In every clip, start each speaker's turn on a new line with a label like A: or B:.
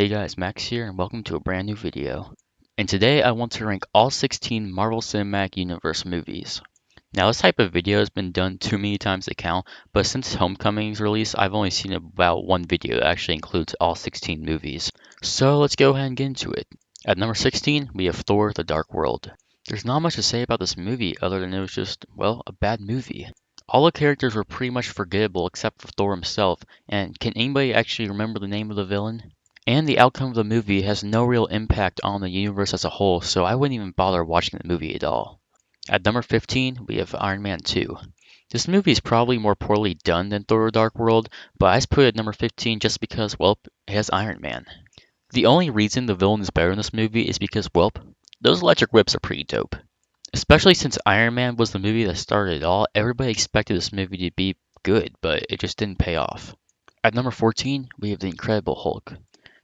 A: Hey guys, Max here and welcome to a brand new video. And today I want to rank all 16 Marvel Cinematic Universe movies. Now this type of video has been done too many times to count, but since Homecoming's release I've only seen about one video that actually includes all 16 movies. So let's go ahead and get into it. At number 16 we have Thor: The Dark World. There's not much to say about this movie other than it was just, well, a bad movie. All the characters were pretty much forgettable except for Thor himself, and can anybody actually remember the name of the villain? And the outcome of the movie has no real impact on the universe as a whole, so I wouldn't even bother watching the movie at all. At number 15, we have Iron Man 2. This movie is probably more poorly done than Thor: Dark World, but I just put it at number 15 just because, well, it has Iron Man. The only reason the villain is better in this movie is because, well, those electric whips are pretty dope. Especially since Iron Man was the movie that started it all, everybody expected this movie to be good, but it just didn't pay off. At number 14, we have The Incredible Hulk.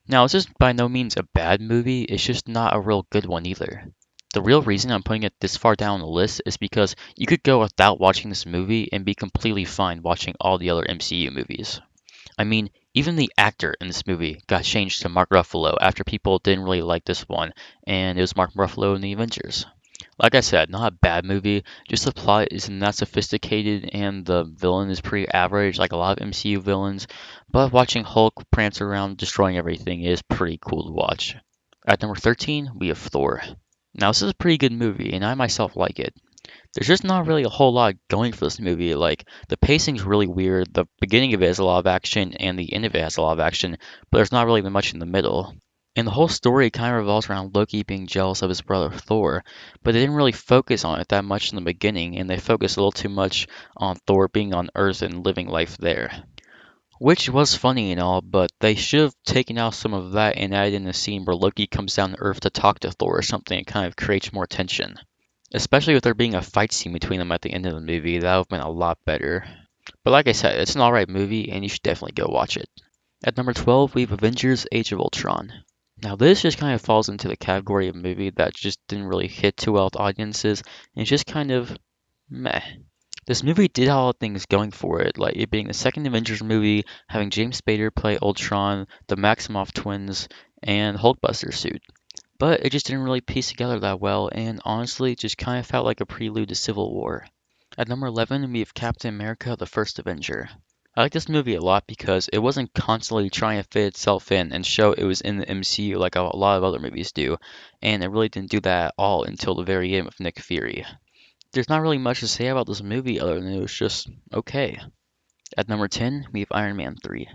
A: Now, this is by no means a bad movie, it's just not a real good one either. The real reason I'm putting it this far down the list is because you could go without watching this movie and be completely fine watching all the other MCU movies. I mean, even the actor in this movie got changed to Mark Ruffalo after people didn't really like this one, and it was Mark Ruffalo in the Avengers. Like I said, not a bad movie, just the plot isn't that sophisticated and the villain is pretty average like a lot of MCU villains, but watching Hulk prance around destroying everything is pretty cool to watch. At number 13, we have Thor. Now this is a pretty good movie and I myself like it. There's just not really a whole lot going for this movie, like the pacing's really weird, the beginning of it has a lot of action and the end of it has a lot of action, but there's not really much in the middle. And the whole story kind of revolves around Loki being jealous of his brother Thor, but they didn't really focus on it that much in the beginning, and they focused a little too much on Thor being on Earth and living life there. Which was funny and all, but they should have taken out some of that and added in a scene where Loki comes down to Earth to talk to Thor or something. It kind of creates more tension. Especially with there being a fight scene between them at the end of the movie, that would have been a lot better. But like I said, it's an alright movie, and you should definitely go watch it. At number 12, we have Avengers: Age of Ultron. Now this just kind of falls into the category of movie that just didn't really hit too well with audiences, and it's just kind of meh. This movie did have all the things going for it, like it being the second Avengers movie, having James Spader play Ultron, the Maximoff twins, and Hulkbuster suit. But it just didn't really piece together that well, and honestly, it just kind of felt like a prelude to Civil War. At number 11, we have Captain America: The First Avenger. I like this movie a lot because it wasn't constantly trying to fit itself in and show it was in the MCU like a lot of other movies do, and it really didn't do that at all until the very end with Nick Fury. There's not really much to say about this movie other than it was just okay. At number 10, we have Iron Man 3.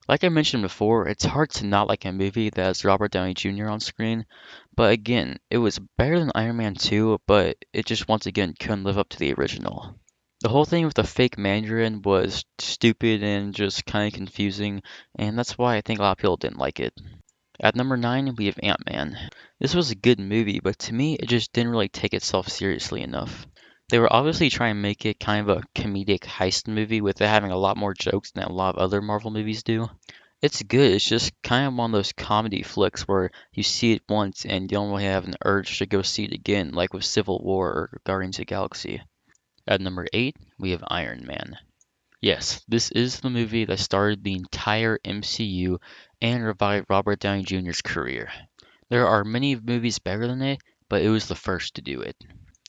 A: Like I mentioned before, it's hard to not like a movie that has Robert Downey Jr. on screen, but again, it was better than Iron Man 2, but it just once again couldn't live up to the original. The whole thing with the fake Mandarin was stupid and just kind of confusing, and that's why I think a lot of people didn't like it. At number 9, we have Ant-Man. This was a good movie, but to me, it just didn't really take itself seriously enough. They were obviously trying to make it kind of a comedic heist movie with it having a lot more jokes than a lot of other Marvel movies do. It's good, it's just kind of one of those comedy flicks where you see it once and you don't really have an urge to go see it again, like with Civil War or Guardians of the Galaxy. At number 8, we have Iron Man. Yes, this is the movie that started the entire MCU and revived Robert Downey Jr.'s career. There are many movies better than it, but it was the first to do it.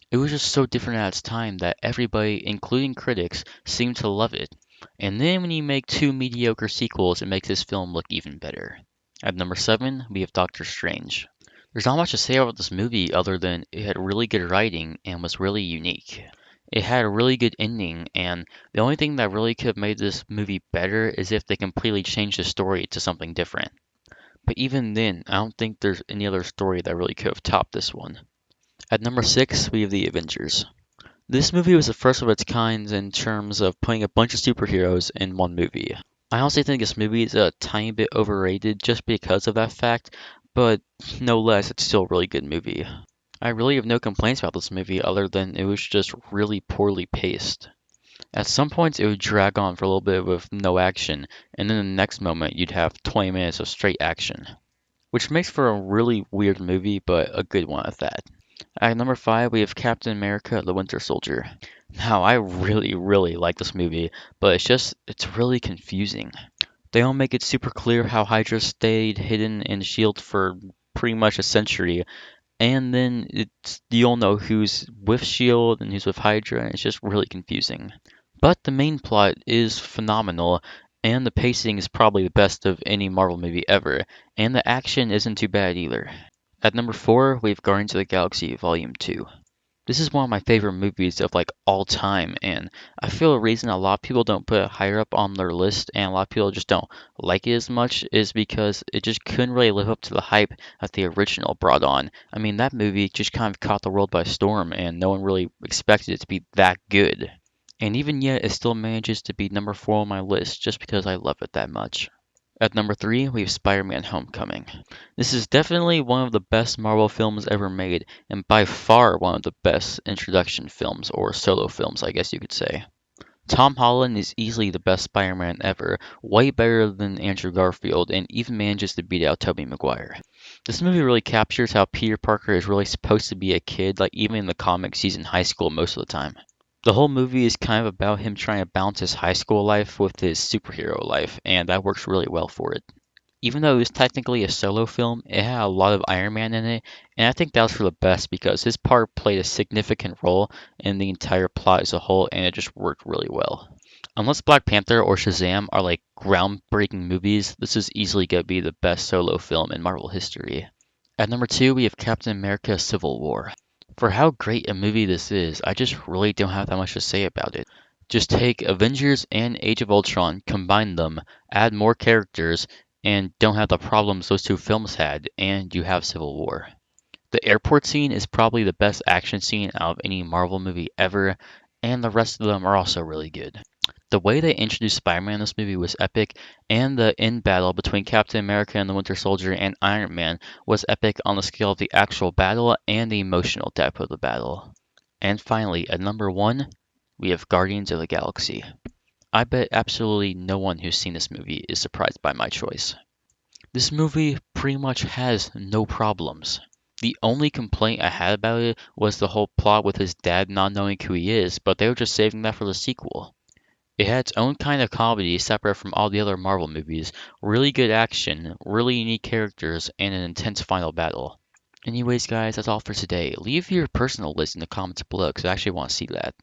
A: It was just so different at its time that everybody, including critics, seemed to love it. And then when you make two mediocre sequels, it makes this film look even better. At number 7, we have Doctor Strange. There's not much to say about this movie other than it had really good writing and was really unique. It had a really good ending, and the only thing that really could have made this movie better is if they completely changed the story to something different. But even then, I don't think there's any other story that really could have topped this one. At number 6, we have The Avengers. This movie was the first of its kind in terms of putting a bunch of superheroes in one movie. I honestly think this movie is a tiny bit overrated just because of that fact, but no less, it's still a really good movie. I really have no complaints about this movie other than it was just really poorly paced. At some points it would drag on for a little bit with no action, and then the next moment you'd have 20 minutes of straight action. Which makes for a really weird movie, but a good one at that. At number 5, we have Captain America: The Winter Soldier. Now, I really like this movie, but it's really confusing. They all make it super clear how Hydra stayed hidden in S.H.I.E.L.D. for pretty much a century, and then you don't know who's with S.H.I.E.L.D. and who's with Hydra, and it's just really confusing. But the main plot is phenomenal, and the pacing is probably the best of any Marvel movie ever, and the action isn't too bad either. At number 4, we have Guardians of the Galaxy Volume 2. This is one of my favorite movies of like all time, and I feel the reason a lot of people don't put it higher up on their list and a lot of people just don't like it as much is because it just couldn't really live up to the hype that the original brought on. I mean, that movie just kind of caught the world by storm, and no one really expected it to be that good. And even yet, it still manages to be number 4 on my list just because I love it that much. At number 3, we have Spider-Man Homecoming. This is definitely one of the best Marvel films ever made, and by far one of the best introduction films, or solo films, I guess you could say. Tom Holland is easily the best Spider-Man ever, way better than Andrew Garfield, and even manages to beat out Tobey Maguire. This movie really captures how Peter Parker is really supposed to be a kid, like even in the comics he's in high school most of the time. The whole movie is kind of about him trying to balance his high school life with his superhero life, and that works really well for it. Even though it was technically a solo film, it had a lot of Iron Man in it, and I think that was for the best because his part played a significant role in the entire plot as a whole, and it just worked really well. Unless Black Panther or Shazam are like groundbreaking movies, this is easily going to be the best solo film in Marvel history. At number 2, we have Captain America Civil War. For how great a movie this is, I just really don't have that much to say about it. Just take Avengers and Age of Ultron, combine them, add more characters, and don't have the problems those two films had, and you have Civil War. The airport scene is probably the best action scene out of any Marvel movie ever, and the rest of them are also really good. The way they introduced Spider-Man in this movie was epic, and the end battle between Captain America and the Winter Soldier and Iron Man was epic on the scale of the actual battle and the emotional depth of the battle. And finally, at number 1, we have Guardians of the Galaxy. I bet absolutely no one who's seen this movie is surprised by my choice. This movie pretty much has no problems. The only complaint I had about it was the whole plot with his dad not knowing who he is, but they were just saving that for the sequel. It had its own kind of comedy separate from all the other Marvel movies, really good action, really unique characters, and an intense final battle. Anyways, guys, that's all for today. Leave your personal list in the comments below because I actually want to see that.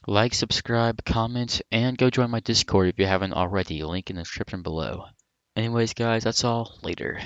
A: Like, subscribe, comment, and go join my Discord if you haven't already. Link in the description below. Anyways, guys, that's all. Later.